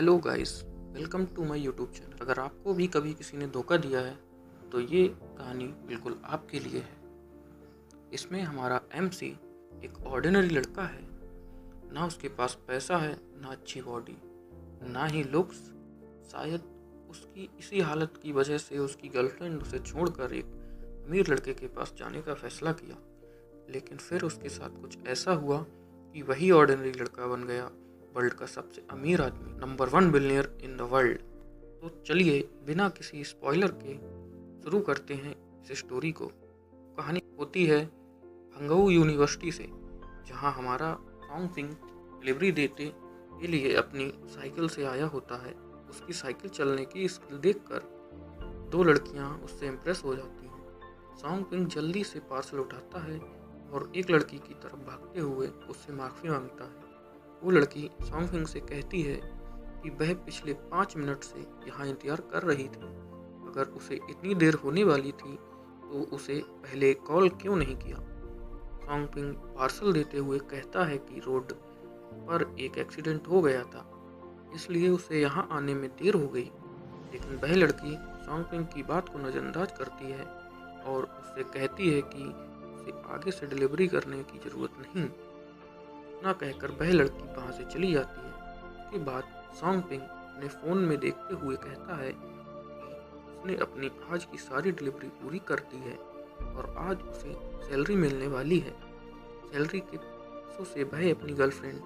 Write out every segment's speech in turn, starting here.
Hello guys, welcome to my YouTube channel. अगर आपको भी कभी किसी ने धोखा दिया है तो ये कहानी बिल्कुल आपके लिए है। इसमें हमारा एमसी एक ऑर्डिनरी लड़का है। ना उसके पास पैसा है, ना अच्छी बॉडी, ना ही लुक्स। शायद उसकी इसी हालत की वजह से उसकी गर्लफ्रेंड उसे छोड़कर एक अमीर लड़के के पास जाने का फैसला किया। लेकिन फिर उसके साथ कुछ ऐसा हुआ कि वही ऑर्डिनरी लड़का बन गया वर्ल्ड का सबसे अमीर आदमी, number 1 billionaire in the world. तो चलिए बिना किसी स्पॉइलर के शुरू करते हैं इस स्टोरी को। कहानी होती है हंगऊ यूनिवर्सिटी से, जहां हमारा सॉन्ग पिंग डिलीवरी देते के लिए अपनी साइकिल से आया होता है। उसकी साइकिल चलने की स्किल देखकर दो लड़कियां उससे इम्प्रेस हो जाती हैं। सॉन्ग पिंग जल्दी से पार्सल उठाता है और एक लड़की की तरफ भागते हुए उससे माफ़ी मांगता है। वो लड़की सॉन्ग पिंग से कहती है कि वह पिछले 5 मिनट से यहाँ इंतजार कर रही थी। अगर उसे इतनी देर होने वाली थी तो उसे पहले कॉल क्यों नहीं किया। सॉन्ग पिंग पार्सल देते हुए कहता है कि रोड पर एक एक्सीडेंट हो गया था, इसलिए उसे यहाँ आने में देर हो गई। लेकिन वह लड़की सॉन्ग पिंग की बात को नज़रअंदाज करती है और उससे कहती है कि उसे आगे से डिलीवरी करने की ज़रूरत नहीं। ना कहकर वह लड़की वहाँ से चली जाती है। उसके बाद सॉन्ग पिंग अपने फ़ोन में देखते हुए कहता है कि उसने अपनी आज की सारी डिलीवरी पूरी कर दी है और आज उसे सैलरी मिलने वाली है। सैलरी के पैसों से वह अपनी गर्लफ्रेंड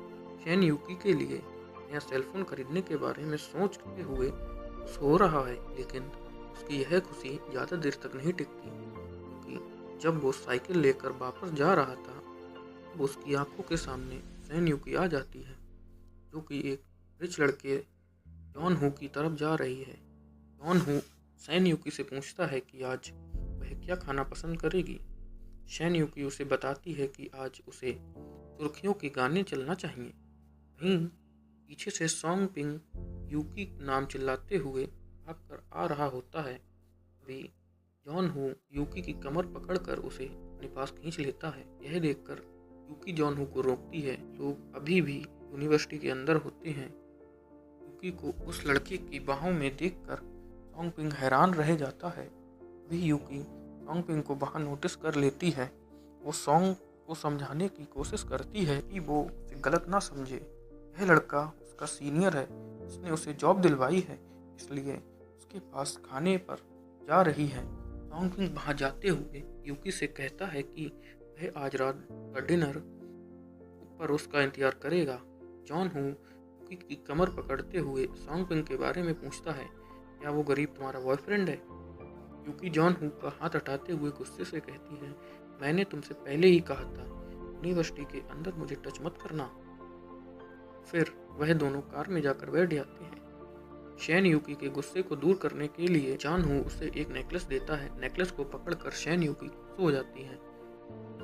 शैन यूकी के लिए नया सेलफोन खरीदने के बारे में सोचते हुए खुश हो रहा है। लेकिन उसकी यह खुशी ज़्यादा देर तक नहीं टिकती, क्योंकि जब वो साइकिल लेकर वापस जा रहा था तब उसकी आंखों के सामने शैन यूकी आ जाती है, जो कि एक रिच लड़के जॉन हू की तरफ जा रही है। जॉन हू शैन यूकी से पूछता है कि आज वह क्या खाना पसंद करेगी। शैन यूकी उसे बताती है कि आज उसे सुर्खियों के गाने चलना चाहिए। वहीं पीछे से सॉन्ग पिंग यूकी नाम चिल्लाते हुए भाग कर आ रहा होता है। अभी जॉन हू यूकी की कमर पकड़कर उसे अपने पास खींच लेता है। यह देखकर यूकी जॉन हू को रोकती है। लोग अभी भी यूनिवर्सिटी के अंदर होते हैं। यूकी को उस लड़के की बाहों में देखकर सॉन्ग पिंग हैरान रह जाता है। अभी यूकी सॉन्ग पिंग को वहाँ नोटिस कर लेती है। वो सॉन्ग को समझाने की कोशिश करती है कि वो उसे गलत ना समझे। यह लड़का उसका सीनियर है, उसने उसे जॉब दिलवाई है, इसलिए उसके पास खाने पर जा रही है। सॉन्ग पिंग वहाँ जाते हुए यूकी से कहता है कि वह आज रात का डिनर पर उसका इंतजार करेगा। जॉन हू यूकी की कमर पकड़ते हुए सॉन्ग पिंग के बारे में पूछता है, क्या वो गरीब तुम्हारा बॉयफ्रेंड है। यूकी जॉन हू का हाथ हटाते हुए गुस्से से कहती है, मैंने तुमसे पहले ही कहा था यूनिवर्सिटी के अंदर मुझे टच मत करना। फिर वह दोनों कार में जाकर बैठ जाते हैं। शैन यूकी के गुस्से को दूर करने के लिए जॉन हू उसे एक नेकलेस देता है। नेकलेस को पकड़कर शैन यूकी खुश हो जाती है।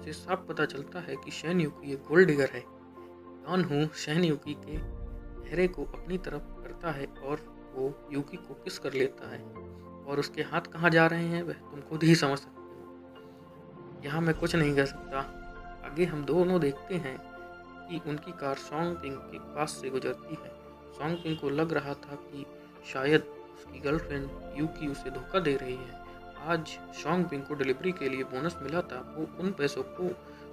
इसे साफ पता चलता है कि शैन यूकी एक गोल्ड डिगर है। जॉन हू शैन यूकी के चेहरे को अपनी तरफ करता है और वो यूकी को किस कर लेता है। और उसके हाथ कहाँ जा रहे हैं वह तुम खुद ही समझ सकते हो। यहाँ मैं कुछ नहीं कर सकता। आगे हम दोनों देखते हैं कि उनकी कार सॉन्ग पिंग के पास से गुजरती है। सॉन्ग पिंग को लग रहा था कि शायद उसकी गर्लफ्रेंड यूकी उसे धोखा दे रही है। आज सॉन्ग पिंग को डिलीवरी के लिए बोनस मिला था। वो उन पैसों को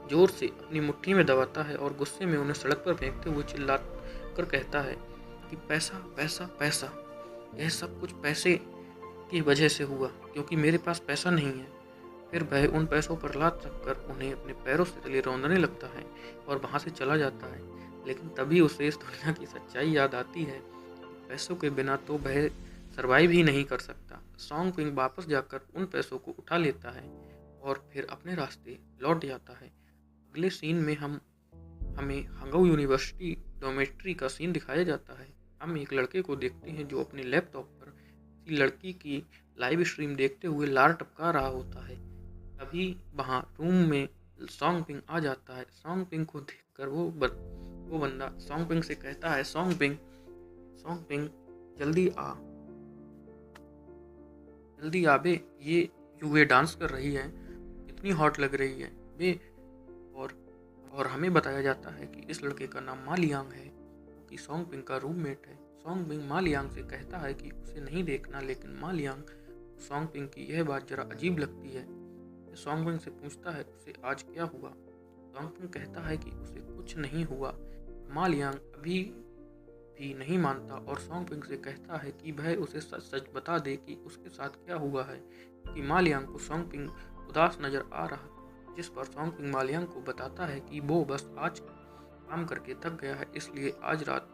जोर से अपनी मुट्ठी में दबाता है और गुस्से में उन्हें सड़क पर फेंकते हुए चिल्ला कर कहता है कि पैसा पैसा पैसा, यह सब कुछ पैसे की वजह से हुआ, क्योंकि मेरे पास पैसा नहीं है। फिर वह उन पैसों पर लात रखकर उन्हें अपने पैरों से तले रौंदने लगता है और वहाँ से चला जाता है। लेकिन तभी उसे इस दुनिया की सच्चाई याद आती है। पैसों के बिना तो वह सर्वाइव ही नहीं कर सकता। सॉन्ग पिंग वापस जाकर उन पैसों को उठा लेता है और फिर अपने रास्ते लौट जाता है। अगले सीन में हमें हंगऊ यूनिवर्सिटी डॉर्मेट्री का सीन दिखाया जाता है। हम एक लड़के को देखते हैं जो अपने लैपटॉप पर किसी लड़की की लाइव स्ट्रीम देखते हुए लार टपका रहा होता है। तभी वहाँ रूम में सॉन्ग पिंग आ जाता है। सॉन्ग पिंग को देखकर वो बंदा सॉन्ग पिंग से कहता है, सॉन्ग पिंग जल्दी आ बे, ये वे डांस कर रही है, इतनी हॉट लग रही है बे। और हमें बताया जाता है कि इस लड़के का नाम मा लियांग है, कि सॉन्ग पिंग का रूममेट है। सोंगबिंग मा लियांग से कहता है कि उसे नहीं देखना, लेकिन मा लियांग सोंगबिंग की यह बात जरा अजीब लगती है। वह सोंगबिंग से पूछता है उसे आज क्या हुआ। सोंगबिंग कहता है कि उसे कुछ नहीं हुआ। मा लियांग अभी भी नहीं मानता और सोंगबिंग से कहता है कि वह उसे सच सच बता दे कि उसके साथ क्या हुआ है, क्योंकि मा लियांग को सोंगबिंग उदास नजर आ रहा था। जिस पर सोंगबिंग मा लियांग को बताता है कि वो बस आज काम करके थक गया है, इसलिए आज रात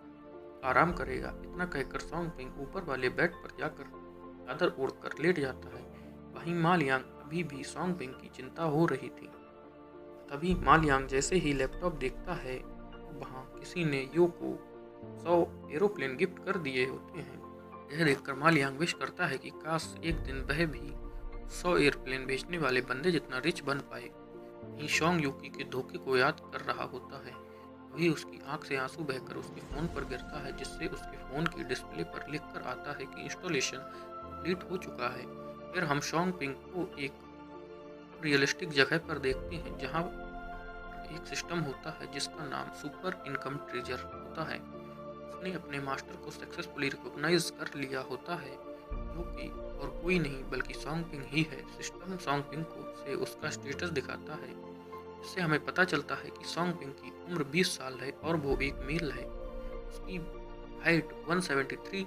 आराम करेगा। इतना कहकर सोंगबिंग ऊपर वाले बेड पर जाकर चादर ओढ़कर लेट जाता है। वहीं मा लियांग अभी भी सोंगबिंग की चिंता हो रही थी। तभी मा लियांग जैसे ही लैपटॉप देखता है, वहाँ किसी ने यो को 100 एरोप्लेन गिफ्ट कर दिए होते हैं। यह देखकर मा लियांग विश करता है कि काश एक दिन वह भी 100 एयरप्लेन बेचने वाले बंदे जितना रिच बन पाए। वहीं शोंग यूकी के धोखे को याद कर रहा होता है। वही उसकी आंख से आंसू बहकर उसके फ़ोन पर गिरता है, जिससे उसके फ़ोन की डिस्प्ले पर लिखकर आता है कि इंस्टॉलेशन कंप्लीट हो चुका है। फिर हम सोंगबिंग को एक रियलिस्टिक जगह पर देखते हैं, जहां एक सिस्टम होता है जिसका नाम सुपर इनकम ट्रेजर होता है। उसने अपने मास्टर को सक्सेसफुली रिकॉग्नाइज कर लिया होता है, जो कि और कोई नहीं बल्कि सोंगबिंग ही है। सिस्टम सोंगबिंग को से उसका स्टेटस दिखाता है, इससे हमें पता चलता है कि सोंगबिंग की उम्र 20 साल है और वो एक मेल है। उसकी हाइट 173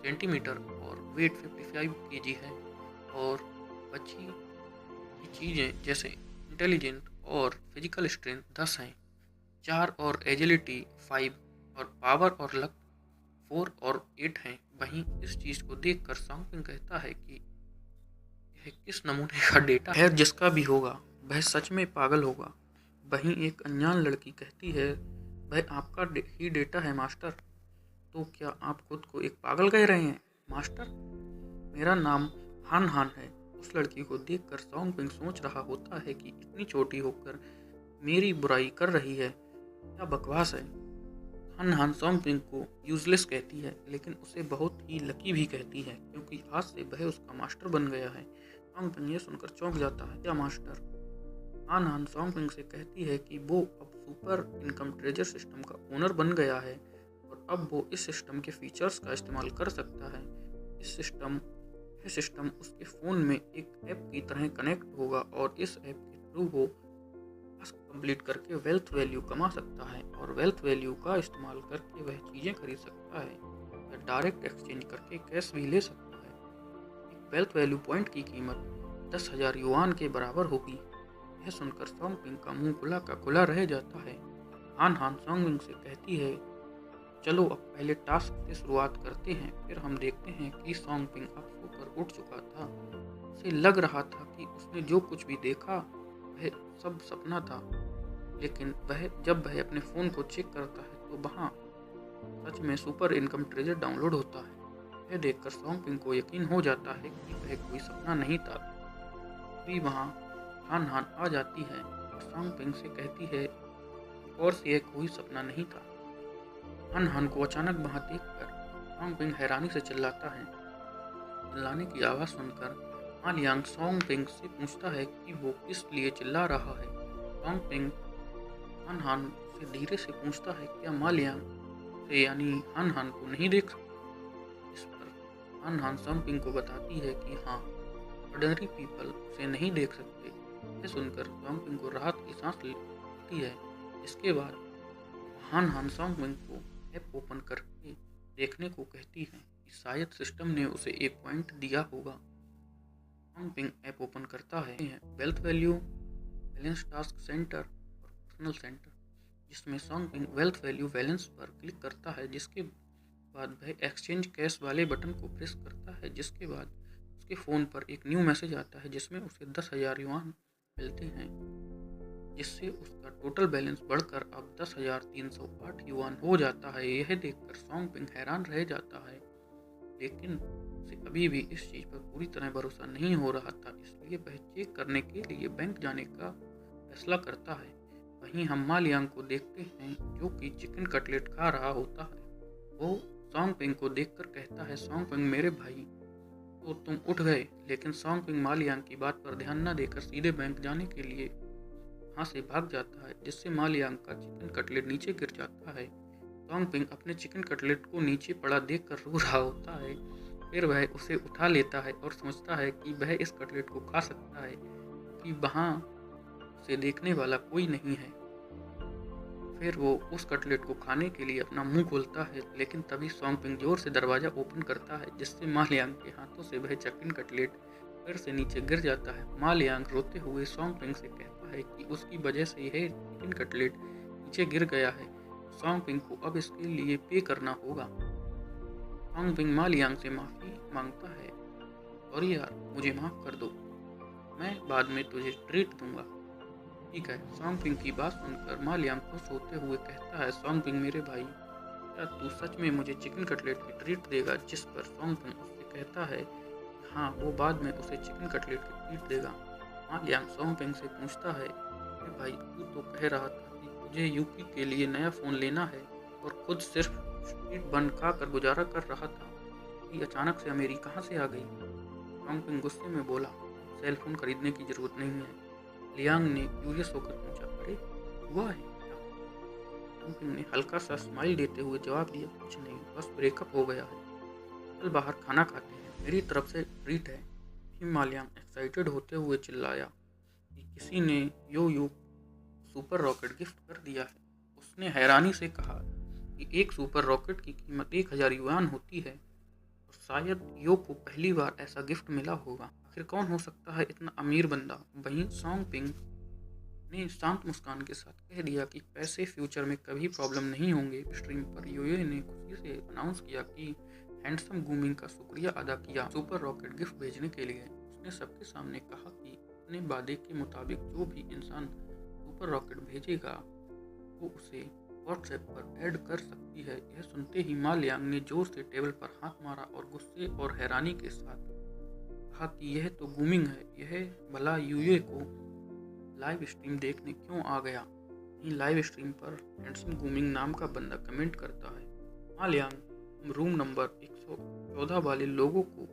सेंटीमीटर और वेट 55 केजी है। और बची की चीज़ें जैसे इंटेलिजेंट और फिजिकल स्ट्रेंथ 10 हैं, 4 और एजिलिटी 5 और पावर और लक 4 और 8 हैं। वहीं इस चीज़ को देखकर सोंगबिंग कहता है कि यह किस नमूने का डेटा है, जिसका भी होगा वह सच में पागल होगा। वहीं एक अनजान लड़की कहती है, वह आपका ही डेटा है मास्टर। तो क्या आप खुद को एक पागल कह रहे हैं मास्टर? मेरा नाम हान हान है। उस लड़की को देखकर सोंगबिंग सोच रहा होता है कि इतनी छोटी होकर मेरी बुराई कर रही है, क्या बकवास है। हान हान सोंगबिंग को यूजलेस कहती है, लेकिन उसे बहुत ही लकी भी कहती है, क्योंकि आज से वह उसका मास्टर बन गया है। सोंगबिंग ये सुनकर चौंक जाता है, क्या मास्टर? हान हान सोंगबिंग से कहती है कि वो अब सुपर इनकम ट्रेजर सिस्टम का ओनर बन गया है और अब वो इस सिस्टम के फीचर्स का इस्तेमाल कर सकता है। यह सिस्टम उसके फ़ोन में एक ऐप की तरह कनेक्ट होगा और इस ऐप के थ्रू वो टास्क कंप्लीट करके वेल्थ वैल्यू कमा सकता है और वेल्थ वैल्यू का इस्तेमाल करके वह चीज़ें खरीद सकता है या डायरेक्ट एक्सचेंज करके कैश भी ले सकता है। एक वेल्थ वैल्यू पॉइंट की कीमत 10,000 युआन के बराबर होगी। यह सुनकर सोंगबिंग का मुंह खुला का खुला रह जाता है। हान हान सोंगबिंग से कहती है, चलो अब पहले टास्क से शुरुआत करते हैं। फिर हम देखते हैं कि सोंगबिंग अब सोकर उठ चुका था। उसे लग रहा था कि उसने जो कुछ भी देखा वह सब सपना था, लेकिन जब वह अपने फ़ोन को चेक करता है तो वहाँ सच में सुपर इनकम ट्रेजर डाउनलोड होता है। यह देखकर सोंगबिंग को यकीन हो जाता है कि वह कोई सपना नहीं था। तभी वहाँ हान हान आ जाती है और सोंगबिंग से कहती है और से यह कोई सपना नहीं था। हान हान को अचानक वहाँ देखकर सोंगबिंग हैरानी से चिल्लाता है। चिल्लाने की आवाज़ सुनकर मा लियांग सोंगबिंग से पूछता है कि वो किस लिए चिल्ला रहा है। सोंगबिंग हान हान से धीरे से पूछता है, क्या मा लियांग से यानी हान हान को नहीं देख सकता? इस पर हान हान सोंगबिंग को बताती है कि हाँ, ऑर्डिनरी पीपल उसे नहीं देख सकते। यह सुनकर सोंगबिंग को राहत की सांस लेती है। इसके बाद हान हान सोंगबिंग को ऐप ओपन करके देखने को कहती है कि शायद सिस्टम ने उसे एक पॉइंट दिया होगा। सोंगबिंग ऐप ओपन करता है wealth value, balance task centre और पर्सनल सेंटर, जिसमें सोंगबिंग वेल्थ वैल्यू बैलेंस पर क्लिक करता है। जिसके बाद वह एक्सचेंज कैश वाले बटन को प्रेस करता है। जिसके बाद उसके फ़ोन पर एक न्यू मैसेज आता है, जिसमें उसे 10,000 युआन मिलते हैं, जिससे उसका टोटल बैलेंस बढ़कर अब 10,308 युआन हो जाता है। यह देखकर सोंगबिंग हैरान रह जाता है, लेकिन उसे अभी भी इस चीज़ पर पूरी तरह भरोसा नहीं हो रहा था, इसलिए वह चेक करने के लिए बैंक जाने का फैसला करता है। वहीं हम मा लियांग को देखते हैं, जो कि चिकन कटलेट खा रहा होता है। वो सोंगबिंग को देखकर कहता है, सोंगबिंग मेरे भाई, तो तुम उठ गए। लेकिन सोंगबिंग मा लियांग की बात पर ध्यान न देकर सीधे बैंक जाने के लिए वहाँ से भाग जाता है, जिससे मा लियांग का चिकन कटलेट नीचे गिर जाता है। सॉन्ग पिंग अपने चिकन कटलेट को नीचे पड़ा देखकर रो रहा होता है। फिर वह उसे उठा लेता है और सोचता है कि वह इस कटलेट को खा सकता है कि वहाँ उसे देखने वाला कोई नहीं है। फिर वो उस कटलेट को खाने के लिए अपना मुंह खोलता है, लेकिन तभी सॉन्ग पिंग जोर से दरवाजा ओपन करता है, जिससे मा लियांग के हाथों से वह चिकन कटलेट फिर से नीचे गिर जाता है। मा लियांग रोते हुए सॉन्ग पिंग से कहता है कि उसकी वजह से यह चिकन कटलेट नीचे गिर गया है। सॉन्ग पिंग को अब इसके लिए पे करना होगा। सॉन्ग पिंग मा लियांग से माफ़ी मांगता है, और यार मुझे माफ़ कर दो, मैं बाद में तुझे ट्रीट दूंगा। ठीक है। सॉन्ग पिंग की बात सुनकर मा लियांग खुश होते हुए कहता है, सॉन्ग पिंग मेरे भाई, क्या तू सच में मुझे चिकन कटलेट की ट्रीट देगा? जिस पर सॉन्ग पिंग उससे कहता है हाँ, वो बाद में उसे चिकन कटलेट की ट्रीट देगा। मा लियांग सॉन्ग पिंग से पूछता है, अरे भाई, तू तो कह रहा था कि तुझे यूकी के लिए नया फ़ोन लेना है और खुद सिर्फ स्ट्रीट बन खाकर गुजारा कर रहा था, ये अचानक से अमीरी कहाँ से आ गई? सॉन्ग पिंग गुस्से में बोला, सेल फोन खरीदने की ज़रूरत नहीं है। लियांग ने क्यूरियस होकर पूछा, अरे हुआ है क्या? सॉन्ग पिंग ने हल्का सा स्माइल देते हुए जवाब दिया, कुछ नहीं, बस ब्रेकअप हो गया है। कल बाहर खाना खाते हैं, मेरी तरफ से ट्रीट है। फिर मा लियांग एक्साइटेड होते हुए चिल्लाया कि किसी ने यो यो सुपर रॉकेट गिफ्ट कर दिया है। उसने हैरानी से कहा कि एक सुपर रॉकेट की कीमत 1000 युआन होती है, और शायद यो को पहली बार ऐसा गिफ्ट मिला होगा। आखिर कौन हो सकता है इतना अमीर बंदा? वहीं सॉन्ग पिंग ने शांत मुस्कान के साथ कह दिया कि पैसे फ्यूचर में कभी प्रॉब्लम नहीं होंगे। स्ट्रीम पर योयो ने खुशी से अनाउंस किया कि हैंडसम गूमिंग का शुक्रिया अदा किया सुपर रॉकेट गिफ्ट भेजने के लिए। उसने सबके सामने कहा कि अपने वादे के मुताबिक जो भी इंसान सुपर रॉकेट भेजेगा वो उसे व्हाट्सएप पर ऐड कर सकती है। यह सुनते ही मा लियांग ने जोर से टेबल पर हाथ मारा और गुस्से और हैरानी के साथ कहा कि यह तो गूमिंग है, यह भला यूए को लाइव स्ट्रीम देखने क्यों आ गया? यही लाइव स्ट्रीम पर हैंडसम गूमिंग नाम का बंदा कमेंट करता है, मा लियांग, रूम नंबर 114 वाले लोगों को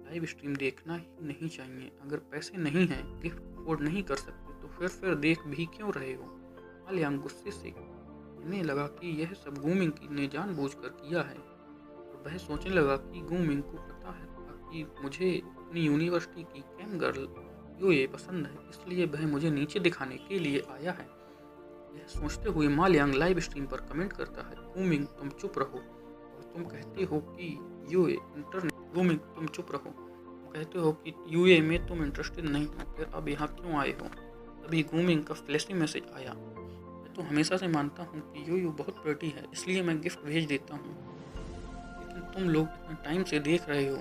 लाइव स्ट्रीम देखना ही नहीं चाहिए। अगर पैसे नहीं हैं, गिफ्ट अफोर्ड नहीं कर सकते, तो फिर देख भी क्यों रहे हो? मा लियांग गुस्से से कहने लगा कि यह सब गूमिंग ने जानबूझकर किया है, और वह सोचने लगा कि गूमिंग को पता है कि मुझे अपनी यूनिवर्सिटी की कैम गर्ल ये पसंद है, इसलिए वह मुझे नीचे दिखाने के लिए आया है। यह सोचते हुए मा लियांग लाइव स्ट्रीम पर कमेंट करता है, गूमिंग तुम चुप रहो, और तुम कहते हो कि यूए इंटरनेट गूमिंग तुम चुप रहो, तुम कहते हो कि यूए में तुम इंटरेस्टेड नहीं हो, फिर अब यहाँ क्यों आए हो? तभी गूमिंग का फ्लैशी मैसेज आया, मैं तो हमेशा से मानता हूँ कि यूयू बहुत प्रेटी है, इसलिए मैं गिफ्ट भेज देता हूँ, लेकिन तुम लोग इतने टाइम से देख रहे हो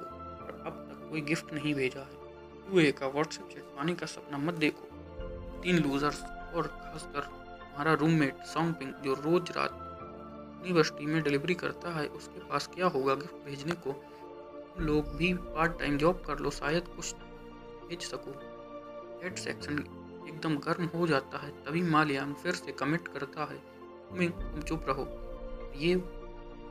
और अब तक कोई गिफ्ट नहीं भेजा है। यूए का व्हाट्सएप चैट पाने का सपना मत देखो। 3 लूजर्स, और खासकर हमारा रूममेट सॉन्ग पिंग, जो रोज रात यूनिवर्सिटी में डिलीवरी करता है, उसके पास क्या होगा गिफ्ट भेजने को? तुम लोग भी पार्ट टाइम जॉब कर लो, शायद कुछ भेज सको। चैट सेक्शन एकदम गर्म हो जाता है। तभी मा लियांग फिर से कमेंट करता है, तुम चुप रहो, ये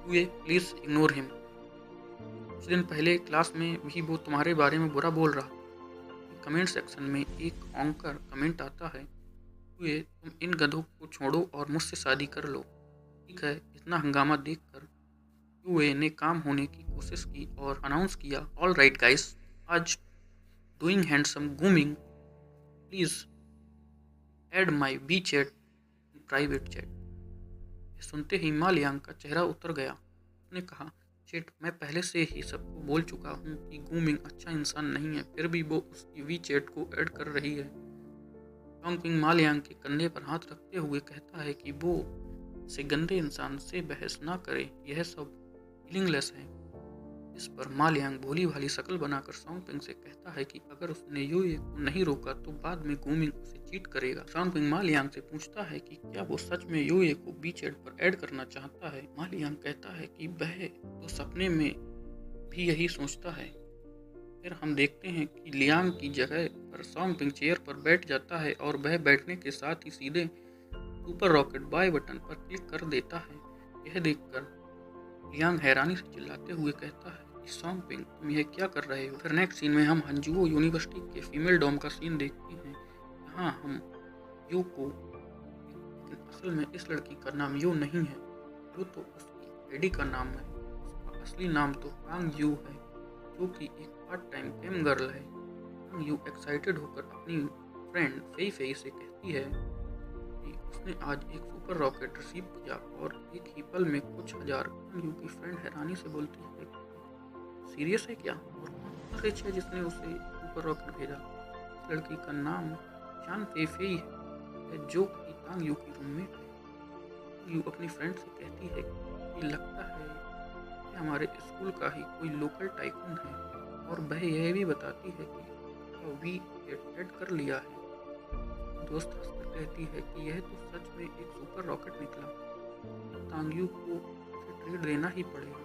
प्लीज इग्नोर हिम। कुछ दिन पहले क्लास में भी वो तुम्हारे बारे में बुरा बोल रहा था। कमेंट सेक्शन में एक ऑंकर कमेंट आता है, तुम इन गधों को छोड़ो और मुझसे शादी कर लो। ठीक है। इतना हंगामा देखकर यूए ने काम होने की कोशिश की और अनाउंस किया, ऑल राइट गाइस, आज doing handsome grooming, please add my B chat private chat. सुनते ही मा लियांग का चेहरा उतर गया। उसने कहा, चैट, मैं पहले से ही सबको बोल चुका हूँ कि गूमिंग अच्छा इंसान नहीं है, फिर भी वो उसकी वी चैट को ऐड कर रही है। सॉन्ग पिंग मा लियांग के कंधे पर हाथ रखते हुए कहता है कि वो से गंदे इंसान से बहस ना करे, यह सब मीनिंगलेस है। इस पर मा लियांग भोली भाली शक्ल बनाकर सॉन्ग पिंग से कहता है कि अगर उसने यूए को नहीं रोका तो बाद में गूमिंग उसे चीट करेगा। सॉन्ग पिंग मा लियांग से पूछता है कि क्या वो सच में यूए को बी चैट पर ऐड करना चाहता है। मा लियांग कहता है कि वह तो सपने में भी यही सोचता है। फिर हम देखते हैं कि लियांग की जगह पर सॉन्ग पिंग चेयर पर बैठ जाता है और वह बैठने के साथ ही सीधे सुपर रॉकेट बाय बटन पर क्लिक कर देता है। यह देखकर लियांग हैरानी से चिल्लाते हुए कहता है कि सॉन्ग पिंग, तुम यह क्या कर रहे हो? फिर नेक्स्ट सीन में हम हंजुओ यूनिवर्सिटी के फीमेल डॉम का सीन देखते हैं। यहाँ हम यू को असल में इस लड़की का नाम यू नहीं है, यू तो उसकी आईडी का नाम है। उसका असली नाम तो कांग यू है, जो कि एक पार्ट टाइम कैम गर्ल है। कांग यू एक्साइटेड होकर अपनी फ्रेंड फेई फेई से कहती है कि उसने आज एक सुपर रॉकेट रिसीव किया और एक ही पल में कुछ हजार। कांग यू की फ्रेंड हैरानी से बोलती है, सीरियस है क्या? और कौन सा रिच है जिसने उसे सुपर रॉकेट भेजा? इस लड़की का नाम चान फे फेई है, जो कि कांग यू की रूममेट है। यू अपनी फ्रेंड से कहती है कि लगता है कि हमारे स्कूल का ही कोई लोकल टाइकून है, और वह यह भी बताती है कि वी ऐड कर लिया है। दोस्त हंसकर कहती है कि यह तो सच में एक सुपर रॉकेट निकला, तो तांग्यू को उसे ट्रीट देना ही पड़ेगा।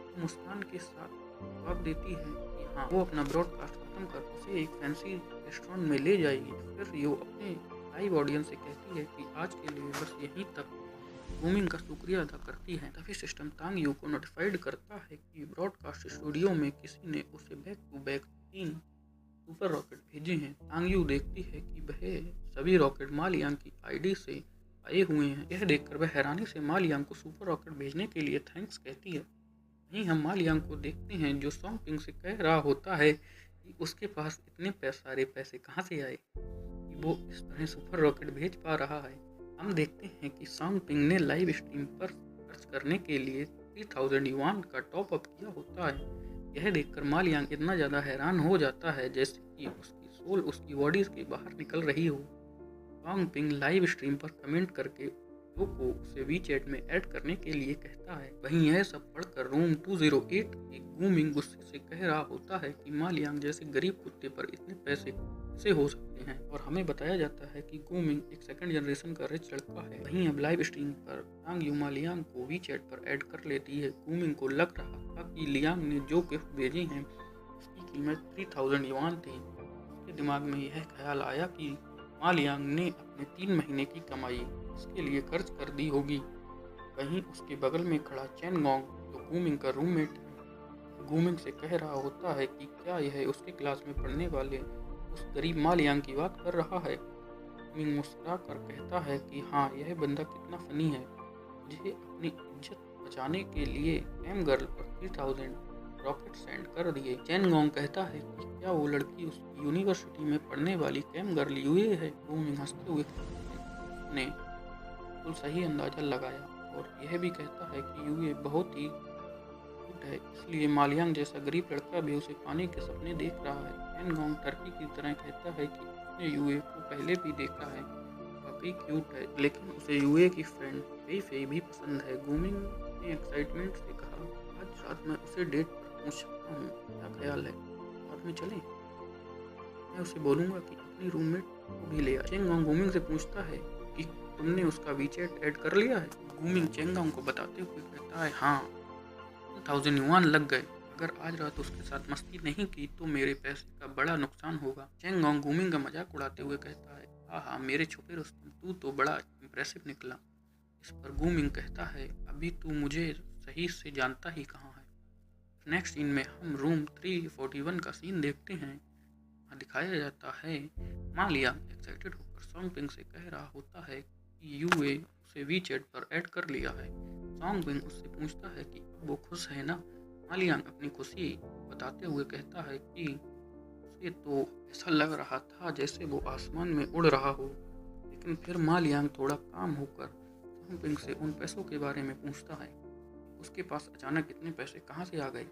तो मुस्कान के साथ जवाब देती है कि हाँ, वो अपना ब्रॉडकास्ट खत्म कर उसे एक फैंसी रेस्टोरेंट में ले जाएगी। फिर यो अपने लाइव ऑडियंस से कहती है कि आज के लिए बस यहीं तक, ग्रूमिंग का शुक्रिया अदा करती है। तभी सिस्टम तांग यू को नोटिफाइड करता है कि ब्रॉडकास्ट स्टूडियो में किसी ने उसे back to back 3 super rocket भेजे हैं। तांग यू देखती है कि वह सभी रॉकेट मा लियांग की आईडी से आए हुए हैं। यह देखकर वह हैरानी से मा लियांग को सुपर रॉकेट भेजने के लिए थैंक्स कहती है। वहीं हम मा लियांग को देखते हैं, जो सॉन्ग पिंग से कह रहा होता है कि उसके पास इतने सारे पैसे कहाँ से आए कि वो इस तरह सुपर रॉकेट भेज पा रहा है। हम देखते हैं कि सॉन्ग पिंग ने लाइव स्ट्रीम पर सर्च करने के लिए 3000 युआन का टॉप अप किया होता है। यह देखकर मा लियांग इतना ज़्यादा हैरान हो जाता है जैसे कि उसकी सोल उसकी बॉडी के बाहर निकल रही हो। सॉन्ग पिंग लाइव स्ट्रीम पर कमेंट करके यो को उसे वी चैट में ऐड करने के लिए कहता है। वहीं यह सब पढ़कर रूम 208 की ग्रूमिंग गुस्से से कह रहा होता है कि मा लियांग जैसे गरीब कुत्ते पर इतने पैसे कैसे हो सकते हैं, और हमें बताया जाता है कि ग्रूमिंग एक सेकंड जनरेशन का रिच लड़का है। वहीं अब लाइव स्ट्रीम पर तांग यू मा लियांग को वी चैट पर ऐड कर लेती है। ग्रूमिंग को लग रहा था कि लियांग ने जो गिफ्ट भेजे हैं उसकी कीमत 3000 युआन थी। उसके दिमाग में यह ख्याल आया कि मा लियांग ने अपने 3 महीने की कमाई इसके लिए खर्च कर दी होगी। वहीं उसके बगल में खड़ा चेन गोंग, जो ग्रूमिंग का रूममेट है, ग्रूमिंग से कह रहा होता है कि क्या यह उसके क्लास में पढ़ने वाले उस गरीब मा लियांग की बात कर रहा है। ग्रूमिंग मुस्कुरा कर कहता है कि हाँ, यह बंदा कितना फनी है, मुझे अपनी इज्जत बचाने के लिए कैम गर्ल पर 3000 रॉकेट सेंड कर दिए। चेन गोंग कहता है कि क्या वो लड़की उस यूनिवर्सिटी में पढ़ने वाली कैम गर्ल यूए है। ग्रूमिंग हंसते हुए ने बिल्कुल सही अंदाजा लगाया, और यह भी कहता है कि यूए बहुत ही क्यूट है, इसलिए मा लियांग जैसा गरीब लड़का भी उसे पाने के सपने देख रहा है। चेन गोंग टर्की की तरह कहता है कि उसने यूए को पहले भी देखा है, वाकई क्यूट है, लेकिन उसे यूए की फ्रेंड फेई फेई भी पसंद है। ग्रूमिंग ने एक्साइटमेंट से कहा, आज रात मैं उसे डेट पर पूछ सकता हूँ, क्या ख्याल है, साथ में चलें? मैं उसे बोलूँगा कि अपनी रूममेट को भी ले आए। चेन गोंग ग्रूमिंग से पूछता है कि तुमने उसका वीचैट ऐड कर लिया है। ग्रूमिंग चेन गोंग को बताते हुए कहता है, हाँ, 1000 युआन लग गए। अगर आज रात उसके साथ मस्ती नहीं की तो मेरे पैसे का बड़ा नुकसान होगा। चेन गोंग ग्रूमिंग का मजाक उड़ाते हुए कहता है, हाँ, मेरे छुपे रुस्तम, तू तो बड़ा इंप्रेसिव निकला। इस पर ग्रूमिंग कहता है, अभी तू मुझे सही से जानता ही कहाँ है। नेक्स्ट सीन में हम रूम 341 का सीन देखते हैं। वहाँ दिखाया जाता है मा लियांग एक्साइटेड होकर सॉन्ग पिंग से कह रहा होता है कि यूए उसे वी चैट पर ऐड कर लिया है। सॉन्ग पिंग उससे पूछता है कि अब वो खुश है ना। मा लियांग अपनी खुशी बताते हुए कहता है कि उसे तो ऐसा लग रहा था जैसे वो आसमान में उड़ रहा हो। लेकिन फिर मा लियांग थोड़ा काम होकर सॉन्ग पिंग से उन पैसों के बारे में पूछता है, उसके पास अचानक इतने पैसे कहाँ से आ गए।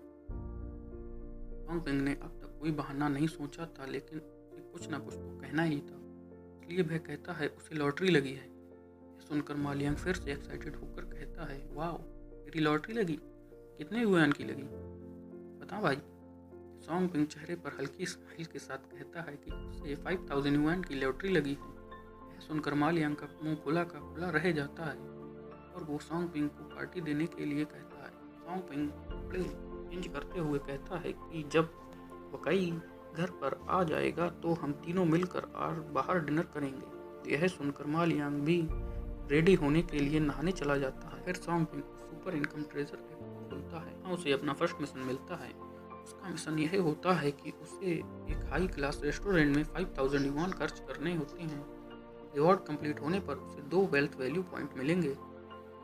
सॉन्ग पिंग ने अब तक कोई बहाना नहीं सोचा था, लेकिन उसे कुछ ना कुछ तो कहना ही था, इसलिए वह कहता है उसे लॉटरी लगी है। यह सुनकर मा लियांग फिर से एक्साइटेड होकर कहता है, वाह, तेरी लॉटरी लगी? कितने युआन की लगी, बता भाई। सॉन्ग पिंग चेहरे पर हल्की स्माइल के साथ कहता है कि उसे 5000 युआन की लॉटरी लगी है। यह सुनकर मा लियांग का मुंह खुला का खुला रह जाता है, और वो सॉन्ग पिंग को पार्टी देने के लिए कहता है। सॉन्ग पिंग कपड़े चेंज करते हुए कहता है कि जब वकाई घर पर आ जाएगा तो हम तीनों मिलकर बाहर डिनर करेंगे। यह सुनकर मा लियांग भी रेडी होने के लिए नहाने चला जाता है। फिर song ping super income treasure app खोलता है, उसे अपना फर्स्ट मिशन मिलता है। उसका मिशन यह होता है कि उसे एक हाई क्लास रेस्टोरेंट में 5000 युआन खर्च करने होते हैं। रिवॉर्ड कंप्लीट होने पर उसे 2 वेल्थ वैल्यू पॉइंट मिलेंगे।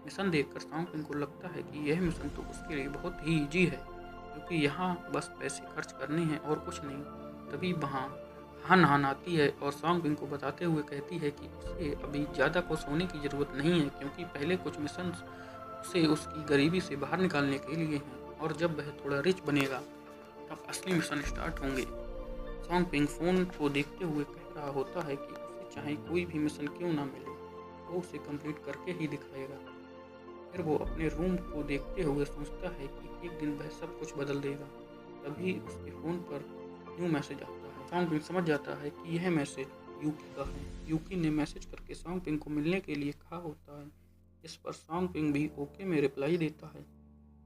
मिशन देखकर सॉन्गपिंग को लगता है कि यह मिशन तो उसके लिए बहुत ही ईजी है, क्योंकि यहाँ बस पैसे खर्च करने हैं और कुछ नहीं। तभी वहाँ हान आती है और सॉन्गपिंग को बताते हुए कहती है कि उसे अभी ज़्यादा खुश होने की ज़रूरत नहीं है, क्योंकि पहले कुछ मिशन उसे उसकी गरीबी से बाहर निकालने के लिए हैं, और जब वह थोड़ा रिच बनेगा तब असली मिशन स्टार्ट होंगे। सॉन्गपिंग फ़ोन को देखते हुए कह रहा होता है कि उसे चाहे कोई भी मिशन क्यों ना मिले, वो उसे कंप्लीट करके ही दिखाएगा। फिर वो अपने रूम को देखते हुए सोचता है कि एक दिन वह सब कुछ बदल देगा। तभी उसके फ़ोन पर न्यू मैसेज आता है। सॉन्गपिंग समझ जाता है कि यह मैसेज यूकी का है। यूकी ने मैसेज करके सॉन्गपिंग को मिलने के लिए कहा होता है। इस पर सॉन्गपिंग भी ओके में रिप्लाई देता है।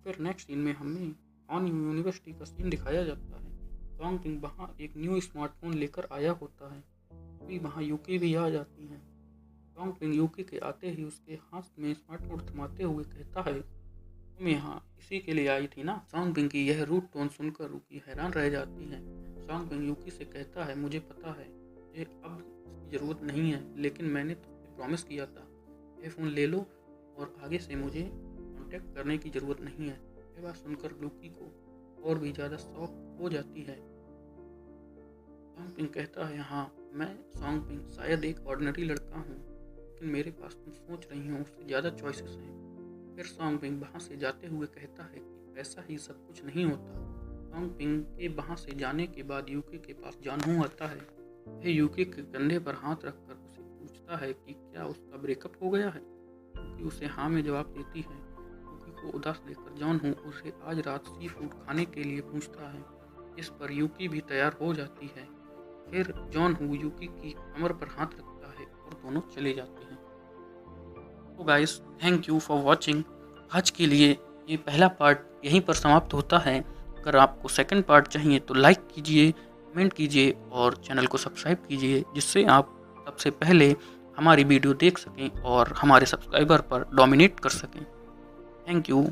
फिर नेक्स्ट सीन में हमें ऑन यूनिवर्सिटी का सीन दिखाया जाता है। सॉन्गपिंग वहाँ एक न्यू स्मार्टफोन लेकर आया होता है। तभी वहाँ यूकी भी आ जाती है। सॉन्गपिंग यूकी के आते ही उसके हाथ में स्मार्टफोन थमाते हुए कहता है, तुम यहाँ इसी के लिए आई थी ना। सॉन्गपिंग की यह रूट टोन सुनकर यूकी हैरान रह जाती है। सॉन्गपिंग यूकी से कहता है, मुझे पता है मुझे अब इसकी ज़रूरत नहीं है, लेकिन मैंने तुमसे प्रॉमिस किया था। ये फ़ोन ले लो और आगे से मुझे कांटेक्ट करने की ज़रूरत नहीं है। यह बात सुनकर यूकी को और भी ज़्यादा शौक हो जाती है। सॉन्गपिंग कहता है, हाँ मैं सॉन्गपिंग शायद एक ऑर्डिनरी लड़का हूँ, लेकिन मेरे पास तुम सोच रही हो उससे ज़्यादा चॉइसेस हैं। फिर सॉन्गपिंग वहाँ से जाते हुए कहता है कि पैसा ही सब कुछ नहीं होता। सॉन्गपिंग के वहाँ से जाने के बाद यूकी के पास जानू आता है। वह यूकी के कंधे पर हाथ रखकर उसे पूछता है कि क्या उसका ब्रेकअप हो गया है। यूकी उसे हाँ में जवाब देती है। यूकी को उदास देखकर जानू उसे आज रात सी फूड खाने के लिए पूछता है। इस पर यूकी भी तैयार हो जाती है। फिर जानू यूकी की कमर पर हाथ रखता है और दोनों चले जाते हैं। तो guys, thank you for watching. आज के लिए ये पहला पार्ट यहीं पर समाप्त होता है। अगर आपको सेकंड पार्ट चाहिए तो लाइक कीजिए, कमेंट कीजिए और चैनल को सब्सक्राइब कीजिए, जिससे आप सबसे पहले हमारी वीडियो देख सकें और हमारे सब्सक्राइबर पर डोमिनेट कर सकें। Thank you.